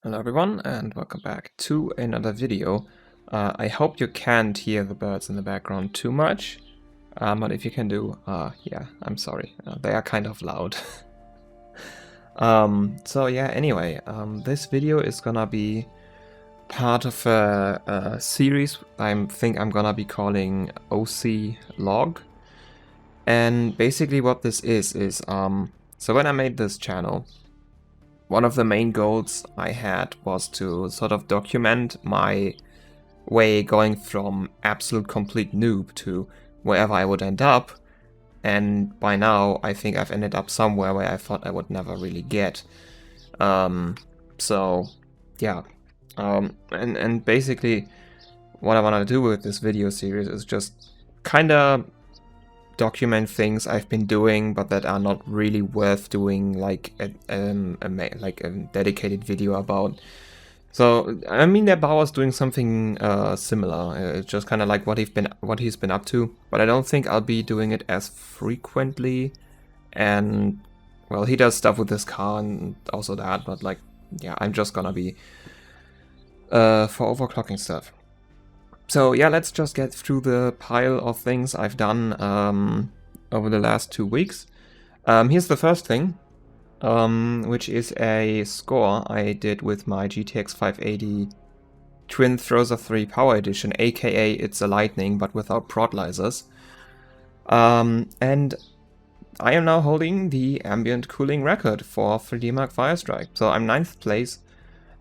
Hello everyone and welcome back to another video. I hope you can't hear the birds in the background too much, but if you can do, yeah, I'm sorry, they are kind of loud. So yeah, anyway, this video is gonna be part of a series I think I'm gonna be calling OC Log. And basically what this is, so when I made this channel, one of the main goals I had was to sort of document my way going from absolute complete noob to wherever I would end up. And by now, I think I've ended up somewhere where I thought I would never really get. So, yeah. And basically, what I want to do with this video series is just kind of document things I've been doing, but that are not really worth doing like a dedicated video about. So I mean, their Bauer's doing something similar. It's just kind of like what he's been up to, but I don't think I'll be doing it as frequently. And well, he does stuff with his car and also that, but like, yeah, I'm just gonna be for overclocking stuff. So yeah, let's just get through the pile of things I've done over the last 2 weeks. Here's the first thing, which is a score I did with my GTX 580 Twin Throzer 3 Power Edition, aka it's a Lightning but without prod lasers. And I am now holding the ambient cooling record for 3D Mark Firestrike. So I'm 9th place,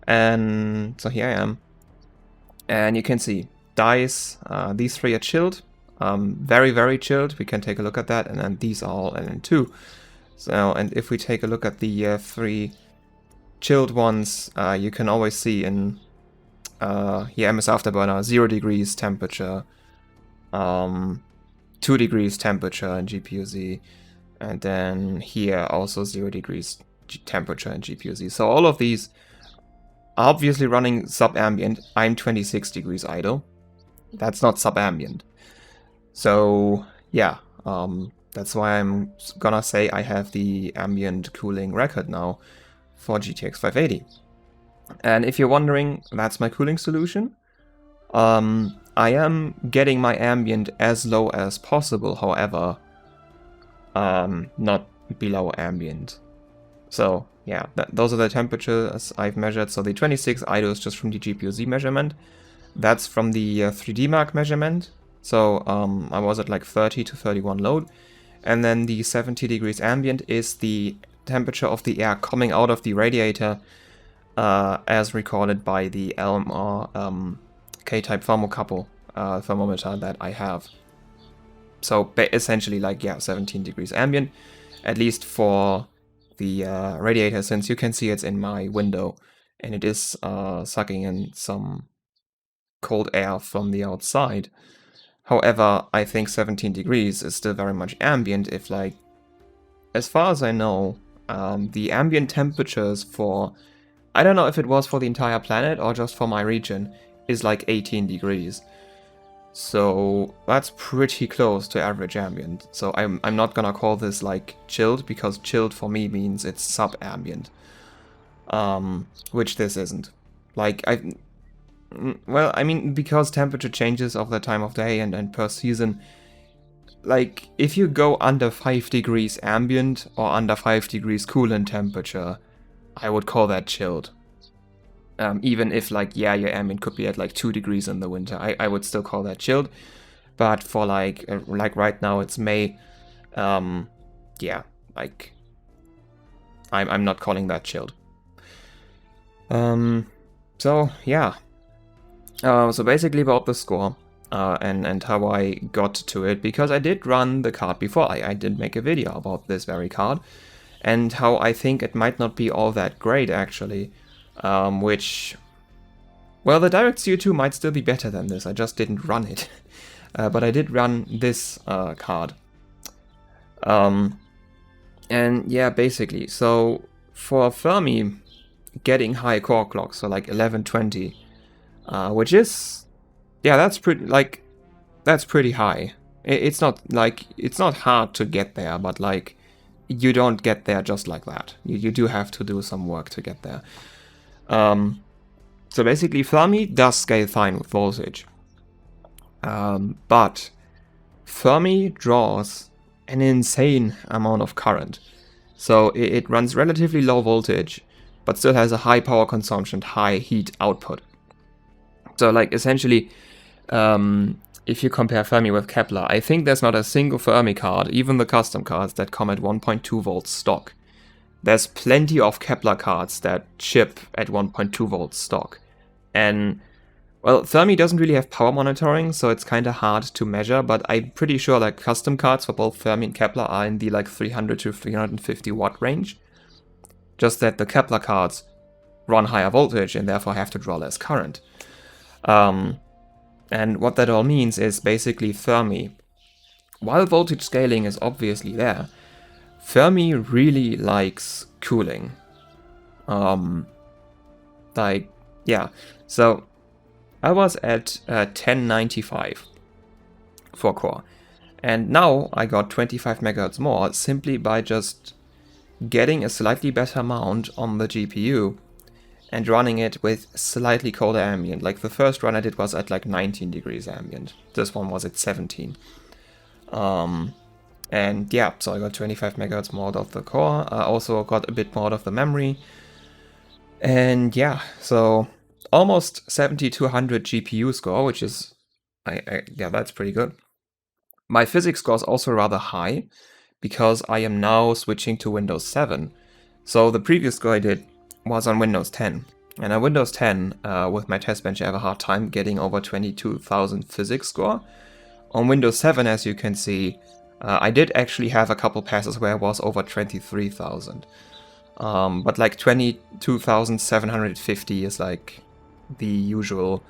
and so here I am. And you can see dice, these 3 are chilled, very, very chilled. We can take a look at that, and then these are all LN2. So, and if we take a look at the 3 chilled ones, you can always see in MS Afterburner 0 degrees temperature, 2 degrees temperature in GPU-Z, and then here also 0 degrees temperature in GPU-Z. So all of these are obviously running sub-ambient. I'm 26 degrees idle. That's not sub-ambient. So yeah, that's why I'm gonna say I have the ambient cooling record now for GTX 580. And if you're wondering, that's my cooling solution. I am getting my ambient as low as possible, however, not below ambient. So yeah, those are the temperatures I've measured. So the 26 idle is just from the GPU-Z measurement. That's from the 3D Mark measurement. So I was at like 30 to 31 load. And then the 70 degrees ambient is the temperature of the air coming out of the radiator as recorded by the LMR K-type thermocouple thermometer that I have. So essentially like, yeah, 17 degrees ambient, at least for the radiator, since you can see it's in my window and it is sucking in some cold air from the outside. However, I think 17 degrees is still very much ambient if, like, as far as I know, the ambient temperatures for, I don't know if it was for the entire planet or just for my region, is like 18 degrees. So that's pretty close to average ambient. So I'm not gonna call this like chilled, because chilled for me means it's sub-ambient, which this isn't. Like, well, I mean, because temperature changes of the time of day and per season, like, if you go under 5 degrees ambient or under 5 degrees coolant temperature, I would call that chilled. Even if, like, yeah, your ambient could be at like 2 degrees in the winter, I would still call that chilled. But for like right now it's May, yeah, like, I'm not calling that chilled. So yeah. So basically about the score and how I got to it, because I did run the card before. I did make a video about this very card and how I think it might not be all that great actually, which, well, the Direct CO2 might still be better than this. I just didn't run it, but I did run this card. And yeah, basically, so for Fermi getting high core clocks, so like 1120, which is, yeah, that's pretty high. It's not like, it's not hard to get there, but like, you don't get there just like that. You do have to do some work to get there. So basically Fermi does scale fine with voltage, but Fermi draws an insane amount of current. So it runs relatively low voltage, but still has a high power consumption, high heat output. So like essentially, if you compare Fermi with Kepler, I think there's not a single Fermi card, even the custom cards, that come at 1.2 volts stock. There's plenty of Kepler cards that ship at 1.2 volts stock. And, well, Fermi doesn't really have power monitoring, so it's kind of hard to measure, but I'm pretty sure like custom cards for both Fermi and Kepler are in the like 300 to 350 watt range. Just that the Kepler cards run higher voltage and therefore have to draw less current. And what that all means is basically Fermi, while voltage scaling is obviously there, Fermi really likes cooling. So I was at 1095 for core, and now I got 25 MHz more simply by just getting a slightly better mount on the GPU and running it with slightly colder ambient. Like the first run I did was at like 19 degrees ambient. This one was at 17. And yeah, so I got 25 MHz more out of the core. I also got a bit more out of the memory. And yeah, so almost 7200 GPU score, which is, yeah, that's pretty good. My physics score is also rather high because I am now switching to Windows 7. So the previous score I did was on Windows 10. And on Windows 10, with my test bench, I have a hard time getting over 22,000 physics score. On Windows 7, as you can see, I did actually have a couple passes where I was over 23,000. But like 22,750 is like the usual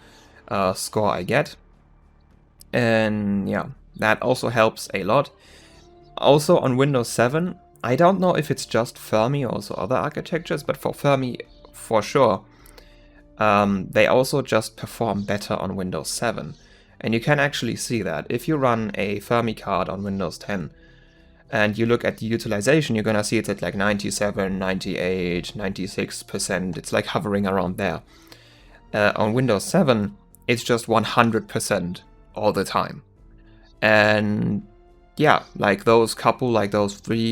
score I get. And yeah, that also helps a lot. Also on Windows 7, I don't know if it's just Fermi or also other architectures, but for Fermi, for sure, they also just perform better on Windows 7. And you can actually see that. If you run a Fermi card on Windows 10, and you look at the utilization, you're gonna see it's at like 97, 98, 96%. It's like hovering around there. On Windows 7, it's just 100% all the time. And yeah, like those 3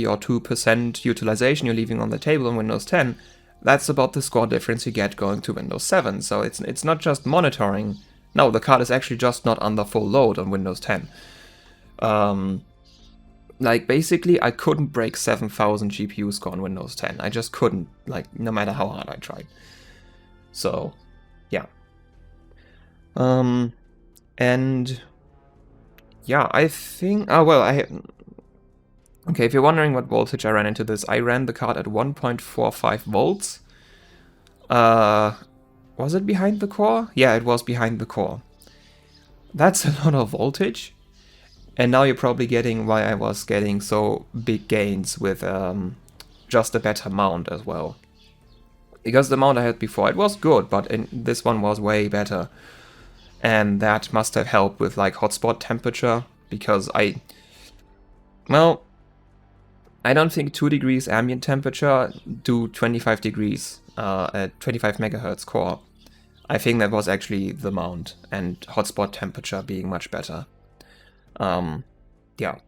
or 2% utilization you're leaving on the table on Windows 10, that's about the score difference you get going to Windows 7. So it's not just monitoring. No, the card is actually just not under full load on Windows 10. Like basically I couldn't break 7,000 GPU score on Windows 10. I just couldn't, like, no matter how hard I tried. So yeah. And yeah, I think, okay, if you're wondering what voltage I ran into this, I ran the card at 1.45 volts. Was it behind the core? Yeah, it was behind the core. That's a lot of voltage. And now you're probably getting why I was getting so big gains with just a better mount as well. Because the mount I had before, it was good, but this one was way better. And that must have helped with like hotspot temperature, because I don't think 2 degrees ambient temperature do 25 degrees at 25 megahertz core. I think that was actually the mount and hotspot temperature being much better. Yeah.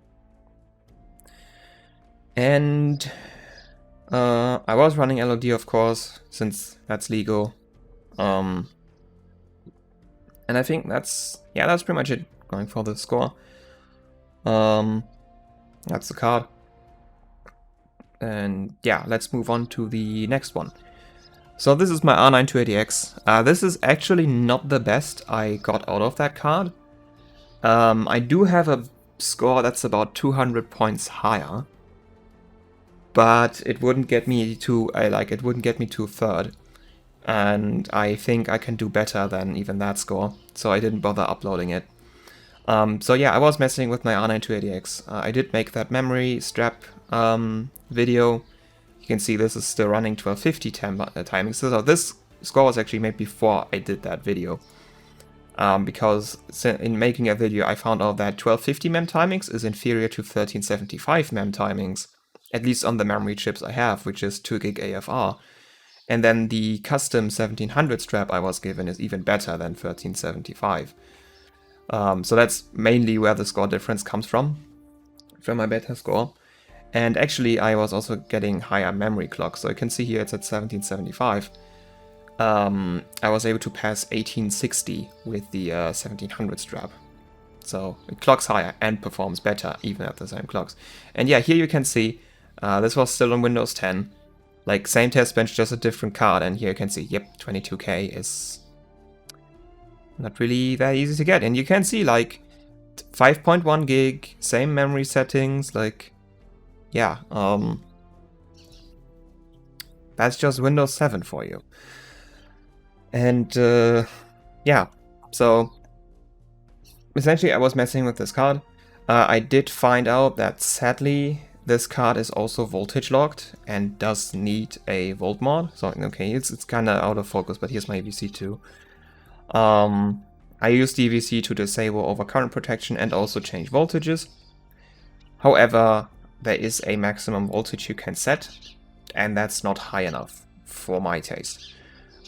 And I was running LOD, of course, since that's legal. And I think that's pretty much it going for the score. That's the card. And yeah, let's move on to the next one. So this is my R9 280X. This is actually not the best I got out of that card. I do have a score that's about 200 points higher, but it wouldn't get me to third, and I think I can do better than even that score, so I didn't bother uploading it. So yeah, I was messing with my R9 280X. I did make that memory strap video. You can see this is still running 1250 timing. So this score was actually made before I did that video. Because in making a video I found out that 1250 mem timings is inferior to 1375 mem timings, at least on the memory chips I have, which is 2 gig AFR. And then the custom 1700 strap I was given is even better than 1375. So that's mainly where the score difference comes from my beta score. And actually I was also getting higher memory clock. So you can see here it's at 1775. I was able to pass 1860 with the 1700 strap. So it clocks higher and performs better even at the same clocks. And yeah, here you can see this was still on Windows 10. Like same test bench, just a different card. And here you can see, yep, 22K is not really that easy to get. And you can see like 5.1 gig, same memory settings, like, yeah, that's just Windows 7 for you. And yeah, so essentially I was messing with this card. I did find out that sadly this card is also voltage locked and does need a volt mod. So okay, it's kind of out of focus, but here's my VC too. I used the VC to disable overcurrent protection and also change voltages. However, there is a maximum voltage you can set, and that's not high enough for my taste.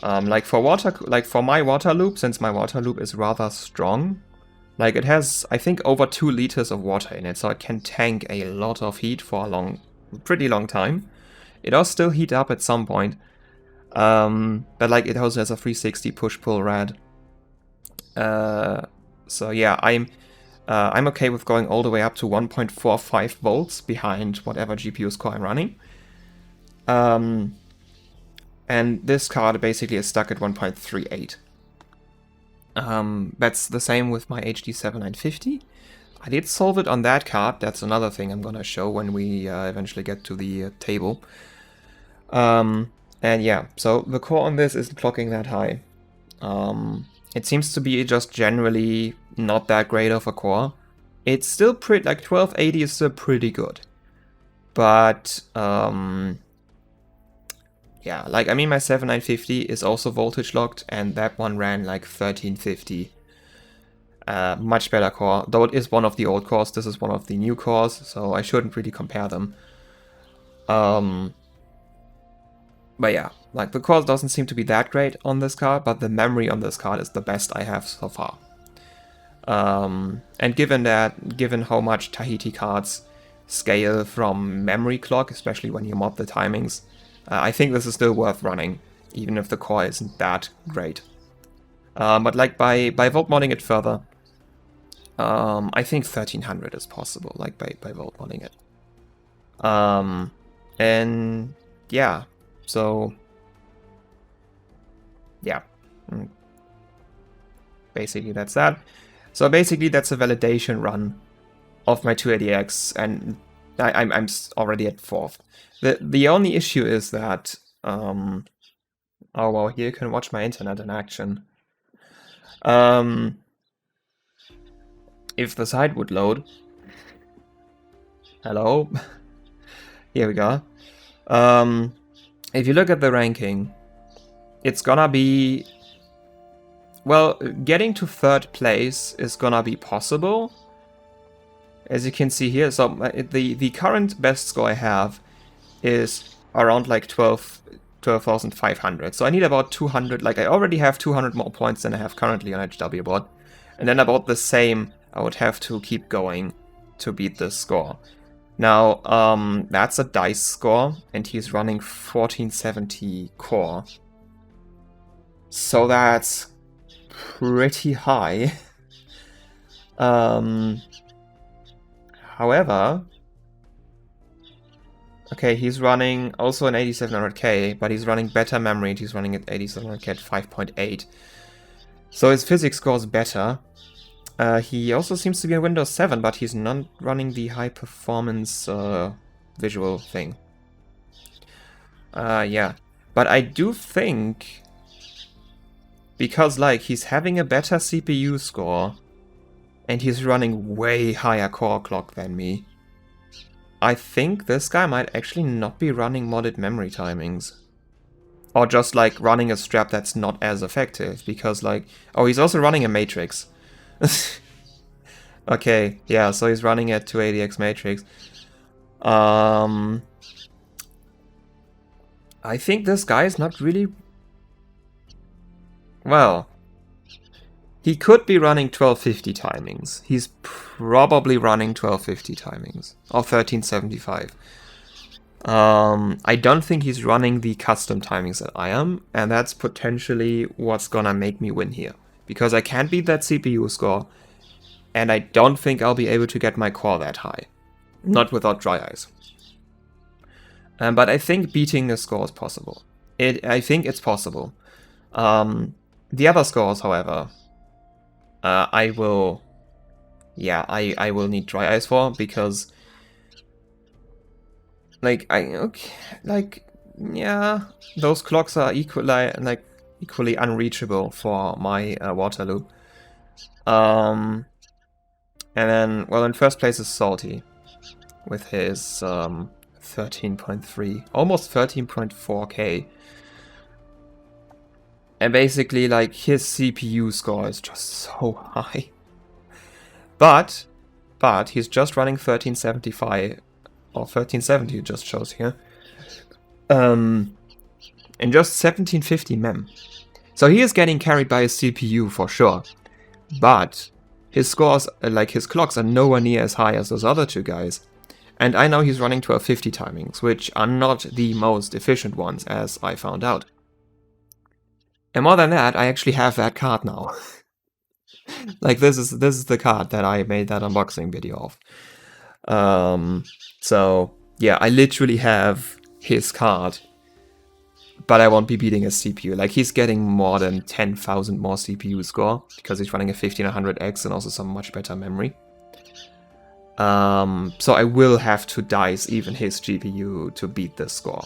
Like for my water loop, since my water loop is rather strong, like it has, I think, over 2 liters of water in it, so it can tank a lot of heat for a pretty long time. It does still heat up at some point, but like it also has a 360 push-pull rad. So yeah, I'm okay with going all the way up to 1.45 volts behind whatever GPU core I'm running. And this card basically is stuck at 1.38. That's the same with my HD 7950. I did solve it on that card. That's another thing I'm gonna show when we eventually get to the table. And yeah, so the core on this isn't clocking that high. It seems to be just generally not that great of a core. It's still pretty, like 1280 is still pretty good. But yeah, like I mean my 7950 is also voltage locked and that one ran like 1350. Much better core, though it is one of the old cores, this is one of the new cores, so I shouldn't really compare them. But yeah, like the core doesn't seem to be that great on this card, but the memory on this card is the best I have so far. And given how much Tahiti cards scale from memory clock, especially when you mod the timings, I think this is still worth running, even if the core isn't that great. But like by Voltmodding it further, I think 1300 is possible, like by Voltmodding it. And yeah, so yeah, basically that's that. So basically that's a validation run of my 280X, and I'm already at 4th. The only issue is that oh well, here you can watch my internet in action. If the site would load, hello, here we go. If you look at the ranking, it's gonna be, well, getting to 3rd place is gonna be possible, as you can see here. So the current best score I have is around like 12,500. So I need about 200, like I already have 200 more points than I have currently on HW board. And then about the same I would have to keep going to beat this score. Now, that's a DICE score, and he's running 1470 core. So that's pretty high. However, okay, he's running also an 8700K, but he's running better memory, and he's running at 8700K at 5.8. So his physics score is better. He also seems to be in Windows 7, but he's not running the high performance visual thing. Yeah, but I do think, because like he's having a better CPU score and he's running way higher core clock than me, I think this guy might actually not be running modded memory timings. Or just like running a strap that's not as effective, because like, oh, he's also running a matrix. Okay, yeah, so he's running at 280x matrix. I think this guy is not really... Well, he could be running 1250 timings. He's probably running 1250 timings. Or 1375. I don't think he's running the custom timings that I am, and that's potentially what's gonna make me win here. Because I can't beat that CPU score, and I don't think I'll be able to get my core that high. Not without dry eyes. But I think beating the score is possible. I think it's possible. The other scores, however, I will need dry eyes for, because those clocks are equally unreachable for my water loop. And then, well, in first place is Salty with his 13.3, almost 13.4k. And basically, like, his CPU score is just so high. But he's just running 1375, or 1370 it just shows here. And just 1750 mem. So he is getting carried by his CPU for sure. But his scores, like his clocks, are nowhere near as high as those other two guys. And I know he's running 1250 timings, which are not the most efficient ones, as I found out. And more than that, I actually have that card now. Like, this is the card that I made that unboxing video of. So yeah, I literally have his card, but I won't be beating his CPU. Like, he's getting more than 10,000 more CPU score because he's running a 1500X and also some much better memory. So I will have to dice even his GPU to beat this score.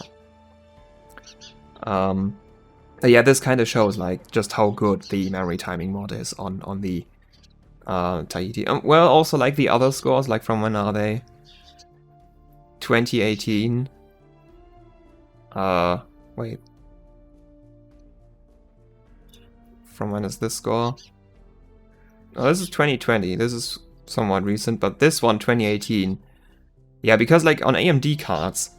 Yeah, this kind of shows like just how good the memory timing mod is on the Tahiti. Well, also like the other scores, like from when are they? 2018. Wait. From when is this score? Oh, this is 2020. This is somewhat recent, but this one, 2018. Yeah, because like on AMD cards,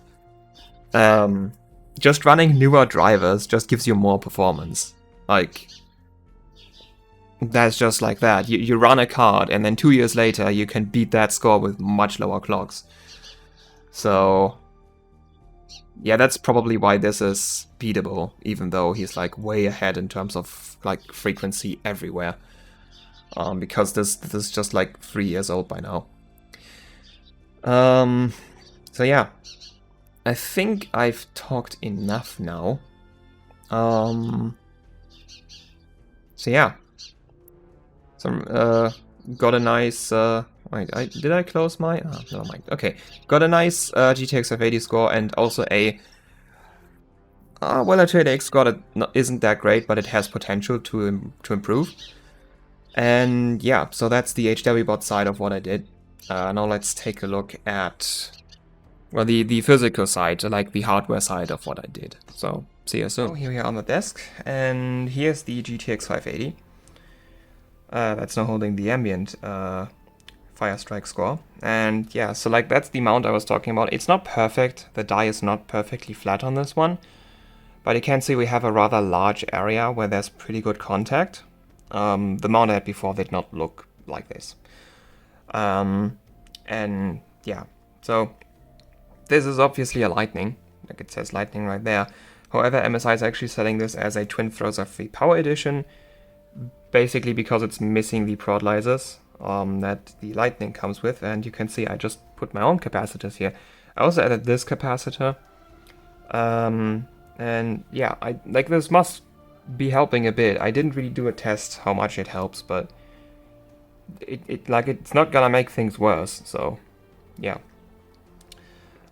just running newer drivers just gives you more performance. Like, that's just like that. You run a card, and then 2 years later, you can beat that score with much lower clocks. So, yeah, that's probably why this is beatable, even though he's like way ahead in terms of like frequency everywhere. Because this is just like 3 years old by now. So yeah. I think I've talked enough now. So yeah. Got a nice wait, did I close my never mind. Okay. Got a nice GTX 580 score, and also a well, a 280X score that isn't that great, but it has potential to improve. And yeah, so that's the HWBot side of what I did. Now let's take a look at, well, the physical side, like the hardware side of what I did. So, see you soon. Here we are on the desk, and here's the GTX 580. That's now holding the Ambient Firestrike score. And yeah, so like that's the mount I was talking about. It's not perfect, the die is not perfectly flat on this one, but you can see we have a rather large area where there's pretty good contact. The mount I had before did not look like this. And yeah, so this is obviously a Lightning, like it says Lightning right there. However, MSI is actually selling this as a Twin Throzer Free Power Edition, basically because it's missing the prod-lasers that the Lightning comes with. And you can see I just put my own capacitors here. I also added this capacitor. And yeah, like this must be helping a bit. I didn't really do a test how much it helps, but it's not gonna make things worse, so yeah.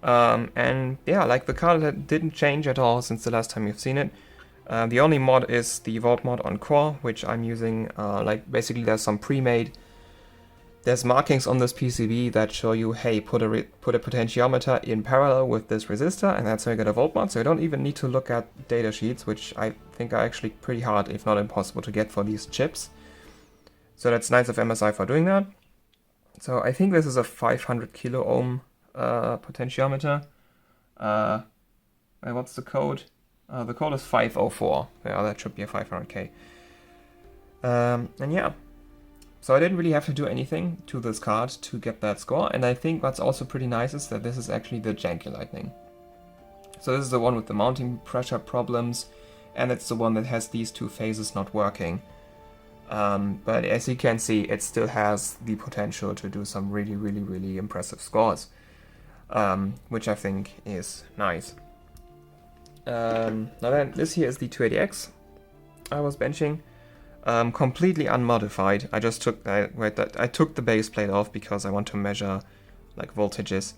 And yeah, like the card didn't change at all since the last time you've seen it. The only mod is the Voltmod on core, which I'm using. Like basically there's some there's markings on this PCB that show you, hey, put a potentiometer in parallel with this resistor, and that's how you get a Voltmod. So you don't even need to look at data sheets, which I think are actually pretty hard, if not impossible, to get for these chips. So that's nice of MSI for doing that. So I think this is a 500 kilo ohm potentiometer. What's the code? The call is 504. Yeah, that should be a 500k. And yeah, so I didn't really have to do anything to this card to get that score. And I think what's also pretty nice is that this is actually the janky lightning. So this is the one with the mounting pressure problems, and it's the one that has these two phases not working. But as you can see, it still has the potential to do some really, really, really impressive scores, which I think is nice. Now then, this here is the 280X I was benching, completely unmodified. I just took I took the base plate off because I want to measure like voltages.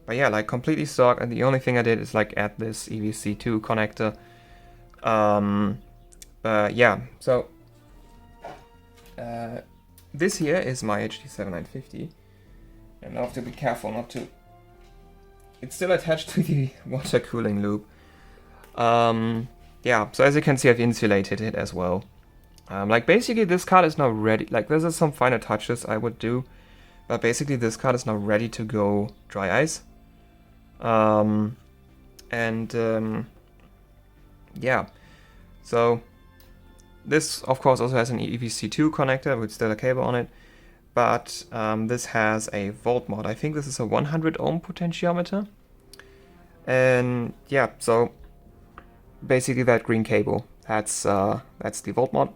But yeah, like completely stock, and the only thing I did is like add this EVC2 connector. But yeah, so this here is my HD7950, and I have to be careful not to. It's still attached to the water cooling loop. Yeah, so as you can see, I've insulated it as well. Like basically this card is now ready. Like there's some finer touches I would do, but basically this card is now ready to go dry ice. Yeah, so this of course also has an EVC2 connector with still a cable on it, but this has a Voltmod. I think this is a 100 ohm potentiometer, and yeah, so basically that green cable, that's the Voltmod.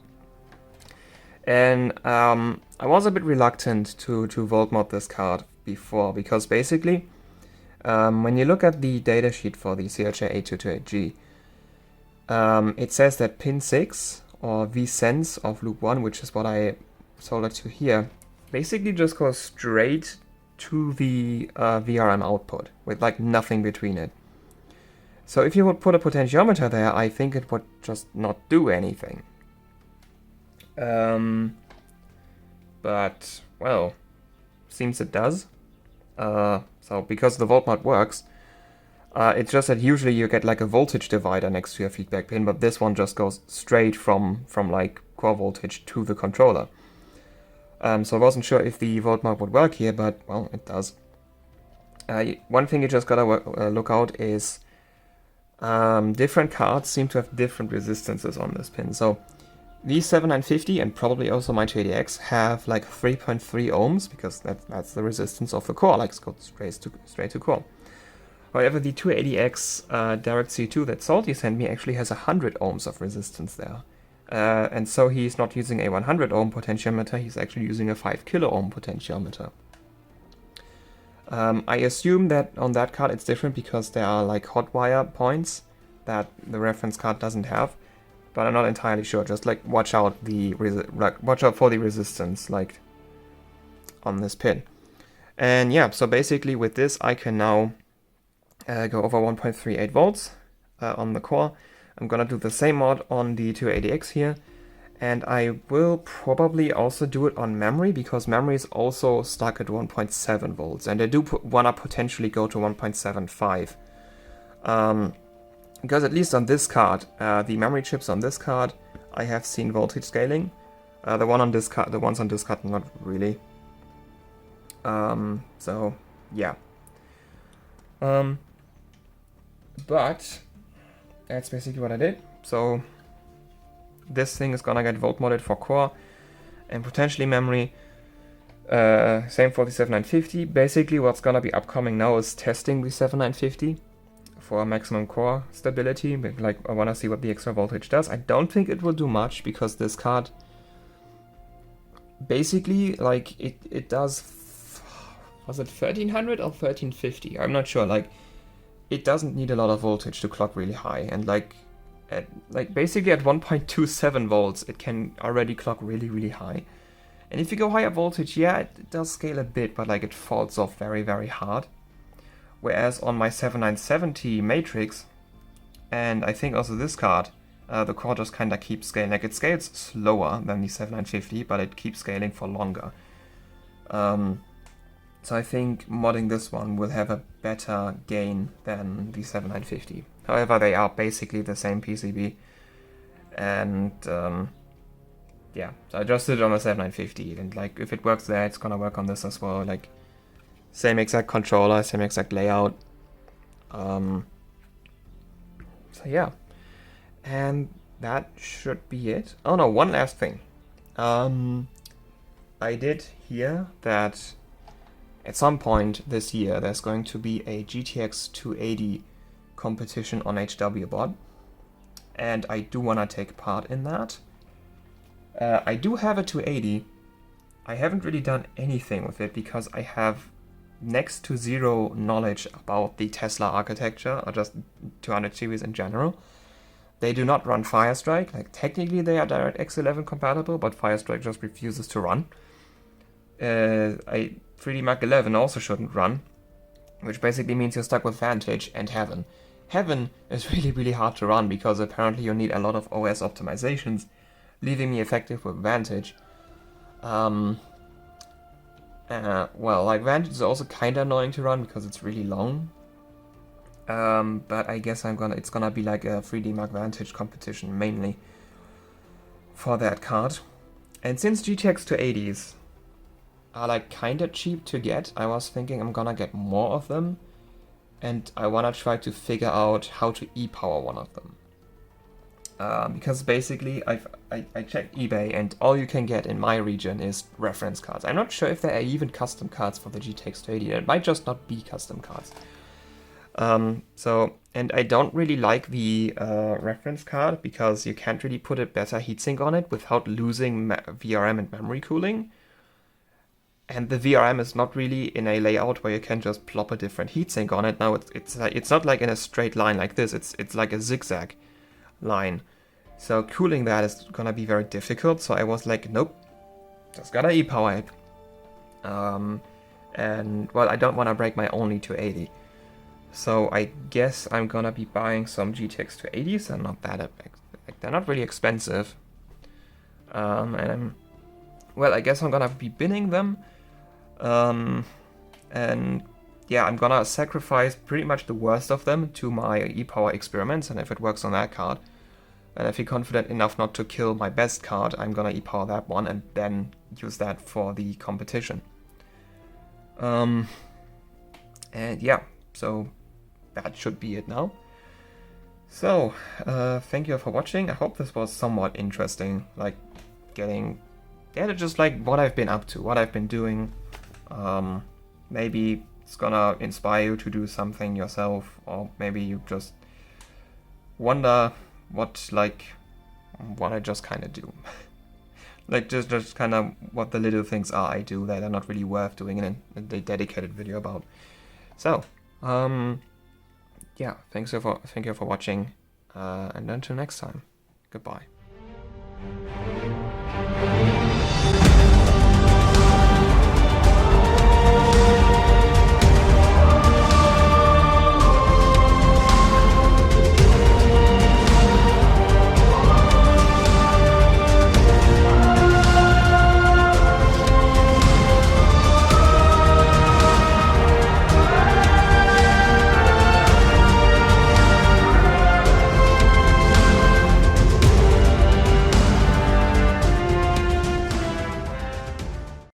And I was a bit reluctant to Voltmod this card before, because basically when you look at the datasheet for the CHA8228G, it says that pin 6 or V-Sense of loop 1, which is what I soldered to here, basically just goes straight to the VRM output with like nothing between it. So if you would put a potentiometer there, I think it would just not do anything. But, well, seems it does. So because the Voltmod works, it's just that usually you get like a voltage divider next to your feedback pin, but this one just goes straight from like core voltage to the controller. So I wasn't sure if the Voltmod would work here, but well, it does. One thing you just gotta look out is different cards seem to have different resistances on this pin. So these 7950 and probably also my 280X have like 3.3 ohms, because that's the resistance of the core, like it's got straight to core. However, the 280X Direct C2 that Salty sent me actually has 100 ohms of resistance there. And so he's not using a 100 ohm potentiometer, he's actually using a 5 kilo ohm potentiometer. I assume that on that card it's different because there are like hot wire points that the reference card doesn't have, but I'm not entirely sure. Just like watch out for the resistance like on this pin. And yeah, so basically with this I can now go over 1.38 volts on the core. I'm gonna do the same mod on the 280X here, and I will probably also do it on memory, because memory is also stuck at 1.7 volts, and I do wanna potentially go to 1.75. Because at least on this card, the memory chips on this card, I have seen voltage scaling. The ones on this card, not really. So yeah. But that's basically what I did. So this thing is gonna get Voltmodded for core and potentially memory. Same for the 7950. Basically what's gonna be upcoming now is testing the 7950 for maximum core stability. Like I wanna see what the extra voltage does. I don't think it will do much, because this card basically like it does, was it 1300 or 1350? I'm not sure. Like it doesn't need a lot of voltage to clock really high, and like basically at 1.27 volts it can already clock really, really high. And if you go higher voltage, yeah, it does scale a bit, but like it falls off very, very hard. Whereas on my 7970 matrix, and I think also this card, the core just kinda keeps scaling. Like it scales slower than the 7950, but it keeps scaling for longer. So I think modding this one will have a better gain than the 7950. However, they are basically the same PCB. And yeah, so I just did it on the 7950. And like if it works there, it's gonna work on this as well. Like same exact controller, same exact layout. So yeah, and that should be it. Oh no, one last thing. I did hear that at some point this year there's going to be a GTX 280 competition on HWBot, and I do want to take part in that. I do have a 280. I haven't really done anything with it because I have next to zero knowledge about the Tesla architecture or just 200 series in general. They do not run Firestrike. Like, technically they are DirectX 11 compatible, but Firestrike just refuses to run. 3D Mark 11 also shouldn't run, which basically means you're stuck with Vantage and Heaven. Heaven is really, really hard to run because apparently you need a lot of OS optimizations, leaving me effective with Vantage. Well, like, Vantage is also kind of annoying to run because it's really long. But I guess it's gonna be like a 3D Mark Vantage competition mainly for that card. And since GTX 280s are like kinda cheap to get, I was thinking I'm gonna get more of them, and I wanna try to figure out how to e-power one of them. Because basically I checked eBay and all you can get in my region is reference cards. I'm not sure if there are even custom cards for the GTX 280. It might just not be custom cards. And I don't really like the reference card because you can't really put a better heatsink on it without losing VRM and memory cooling. And the VRM is not really in a layout where you can just plop a different heatsink on it. Now it's not like in a straight line like this. It's like a zigzag line. So cooling that is gonna be very difficult. So I was like, nope, just gotta e-power it. And well, I don't want to break my only 280. So I guess I'm gonna be buying some GTX 280s. They're not that they're not really expensive. Well, I guess I'm gonna be binning them. And yeah, I'm gonna sacrifice pretty much the worst of them to my e-power experiments, and if it works on that card, and I feel confident enough not to kill my best card, I'm gonna e-power that one and then use that for the competition. And yeah, so that should be it now. So, thank you for watching. I hope this was somewhat interesting, like just like what I've been up to, what I've been doing. Maybe it's gonna inspire you to do something yourself, or maybe you just wonder what I just kind of do. Like just kind of what the little things are I do that are not really worth doing in a dedicated video about. So, yeah, thank you for watching, and until next time, goodbye.